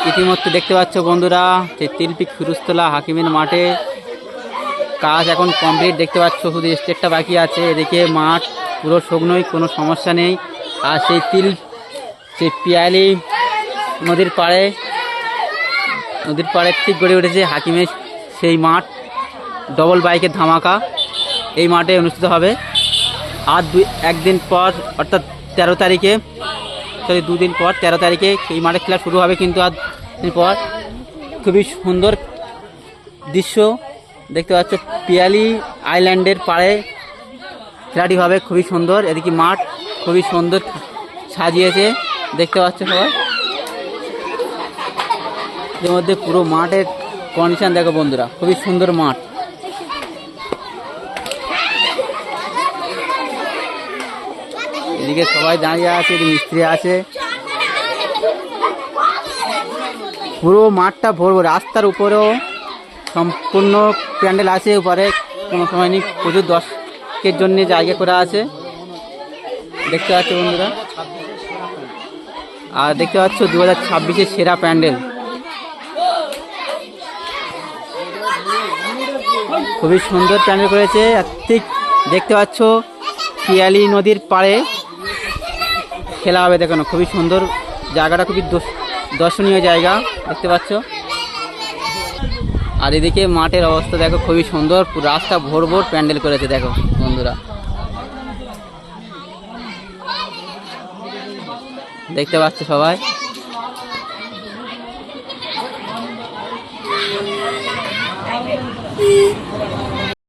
ইতিমধ্যে দেখতে পাচ্ছ বন্ধুরা যে তিলপিক ফিরুজতলা হাকিমের মাঠে কাজ এখন কমপ্লিট দেখতে পাচ্ছ, শুধু স্টেজটা বাকি আছে। এদিকে মাঠ পুরো শুকনোই, কোনো সমস্যা নেই। আর সেই পিয়ালি নদীর পাড়ে ঠিক গড়ে উঠেছে হাকিমের সেই মাঠ। ডবল বাইকের ধামাকা এই মাঠে অনুষ্ঠিত হবে। আর একদিন পর অর্থাৎ 13 তারিখে, সরি 2 দিন পর 13 তারিখে এই মাঠে খেলা শুরু হবে। কিন্তু আর দিন পর খুবই সুন্দর দৃশ্য দেখতে পাচ্ছ, পিয়ালি আইল্যান্ডের পাড়ে খেলাটি হবে, খুবই সুন্দর। এদিকে মাঠ খুবই সুন্দর সাজিয়েছে দেখতে পাচ্ছ সবাই। এর মধ্যে পুরো মাঠের কন্ডিশন দেখো বন্ধুরা, খুবই সুন্দর মাঠ। এদিকে সবাই দাঁড়িয়ে আছে, এদিকে মিস্ত্রি আছে, পুরো মাঠটা ভরবো। রাস্তার উপরেও সম্পূর্ণ প্যান্ডেল আছে, উপরে কোনো সময় নেই, প্রচুর দর্শকের জন্য জায়গা করা আছে দেখতে পাচ্ছ বন্ধুরা। আর দেখতে পাচ্ছ 2026-এর সেরা প্যান্ডেল, খুবই সুন্দর প্যান্ডেল করেছে। আর ঠিক দেখতে পাচ্ছ পিয়ালি নদীর পাড়ে খেলা হবে, দেখো না, খুবই সুন্দর জায়গাটা, খুবই দর্শনীয় জায়গা দেখতে পাচ্ছ। আর এদিকে মাঠের অবস্থা দেখো, খুবই সুন্দর, পুরো রাস্তা ভোর ভোর প্যান্ডেল করেছে দেখো বন্ধুরা, দেখতে পাচ্ছ সবাই।